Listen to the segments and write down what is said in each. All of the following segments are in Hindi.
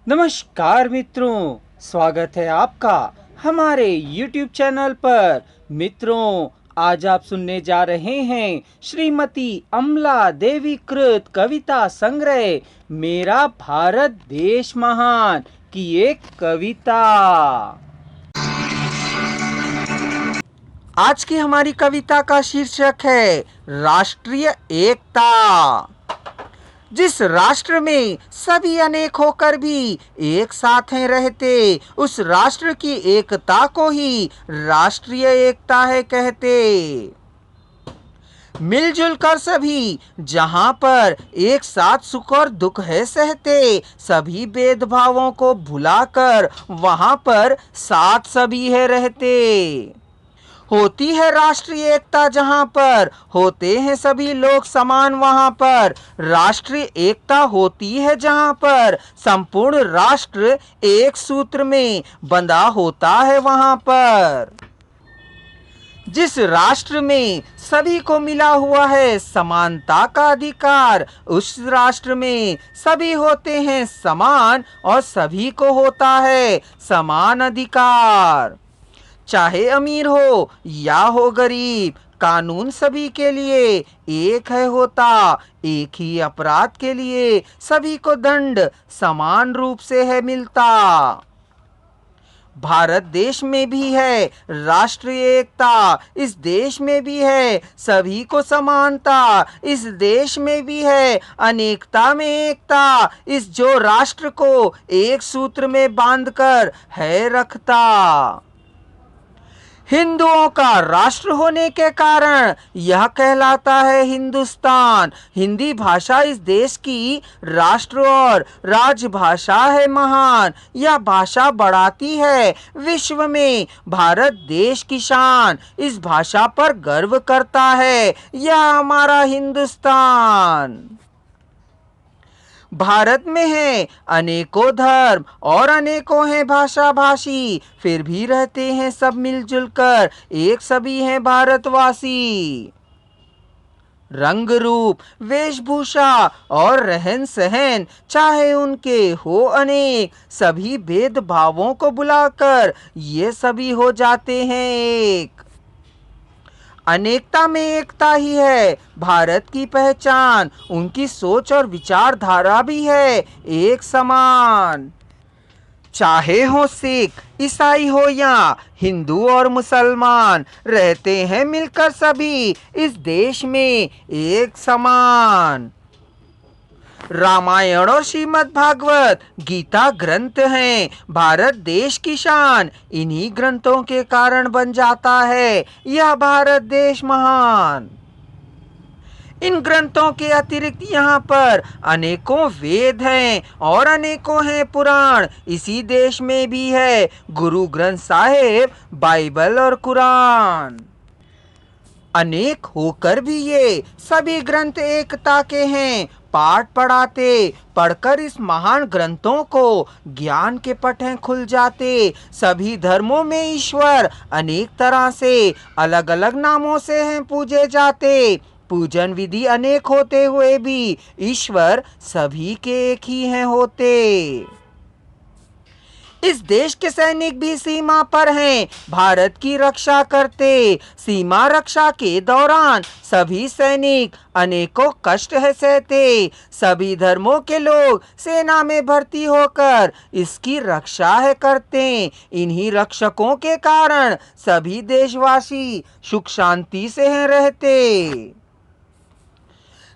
नमस्कार मित्रों, स्वागत है आपका हमारे YouTube चैनल पर। मित्रों, आज आप सुनने जा रहे हैं श्रीमती अमला देवी कृत कविता संग्रह मेरा भारत देश महान की एक कविता। आज की हमारी कविता का शीर्षक है राष्ट्रीय एकता। जिस राष्ट्र में सभी अनेक होकर भी एक साथ हैं रहते, उस राष्ट्र की एकता को ही राष्ट्रीय एकता है कहते। मिलजुल कर सभी जहां पर एक साथ सुख और दुख है सहते, सभी भेदभावों को भुलाकर वहां पर साथ सभी है रहते। होती है राष्ट्रीय एकता जहां पर होते हैं सभी लोग समान, वहां पर राष्ट्रीय एकता होती है जहां पर संपूर्ण राष्ट्र एक सूत्र में बंधा होता है। वहां पर जिस राष्ट्र में सभी को मिला हुआ है समानता का अधिकार, उस राष्ट्र में सभी होते हैं समान और सभी को होता है समान अधिकार। चाहे अमीर हो या हो गरीब, कानून सभी के लिए एक है होता। एक ही अपराध के लिए सभी को दंड समान रूप से है मिलता। भारत देश में भी है राष्ट्रीय एकता, इस देश में भी है सभी को समानता, इस देश में भी है अनेकता में एकता, इस जो राष्ट्र को एक सूत्र में बांधकर है रखता। हिंदुओं का राष्ट्र होने के कारण यह कहलाता है हिंदुस्तान। हिंदी भाषा इस देश की राष्ट्र और राजभाषा है महान। यह भाषा बढ़ाती है विश्व में भारत देश की शान। इस भाषा पर गर्व करता है यह हमारा हिंदुस्तान। भारत में है अनेकों धर्म और अनेकों हैं भाषा भाषी, फिर भी रहते हैं सब मिलजुल कर एक, सभी हैं भारतवासी। रंग रूप वेशभूषा और रहन सहन चाहे उनके हो अनेक, सभी भेदभावों को बुलाकर ये सभी हो जाते हैं एक। अनेकता में एकता ही है भारत की पहचान, उनकी सोच और विचारधारा भी है एक समान। चाहे हो सिख ईसाई हो या हिंदू और मुसलमान, रहते हैं मिलकर सभी इस देश में एक समान। रामायण और श्रीमद् भागवत गीता ग्रंथ हैं भारत देश की शान, इन्हीं ग्रंथों के कारण बन जाता है यह भारत देश महान। इन ग्रंथों के अतिरिक्त यहाँ पर अनेकों वेद हैं और अनेकों हैं पुराण। इसी देश में भी है गुरु ग्रंथ साहिब, बाइबल और कुरान। अनेक होकर भी ये सभी ग्रंथ एकता के हैं। पाठ पढ़ाते पढ़कर इस महान ग्रंथों को ज्ञान के पटें खुल जाते। सभी धर्मों में ईश्वर अनेक तरह से अलग अलग नामों से हैं पूजे जाते। पूजन विधि अनेक होते हुए भी ईश्वर सभी के एक ही हैं होते। इस देश के सैनिक भी सीमा पर हैं भारत की रक्षा करते। सीमा रक्षा के दौरान सभी सैनिक अनेकों कष्ट है सहते। सभी धर्मों के लोग सेना में भर्ती होकर इसकी रक्षा है करते। इन्हीं रक्षकों के कारण सभी देशवासी सुख शांति से हैं रहते।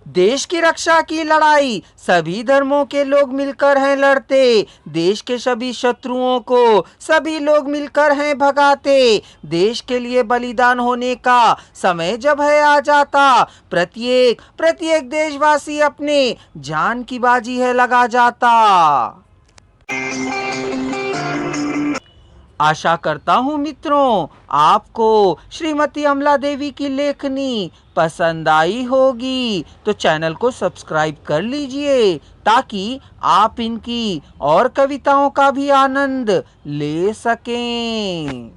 देश की रक्षा की लड़ाई सभी धर्मों के लोग मिलकर हैं लड़ते। देश के सभी शत्रुओं को सभी लोग मिलकर हैं भगाते। देश के लिए बलिदान होने का समय जब है आ जाता, प्रत्येक देशवासी अपने जान की बाजी है लगा जाता। आशा करता हूँ मित्रों आपको श्रीमती अमला देवी की लेखनी पसंद आई होगी, तो चैनल को सब्सक्राइब कर लीजिए ताकि आप इनकी और कविताओं का भी आनंद ले सकें।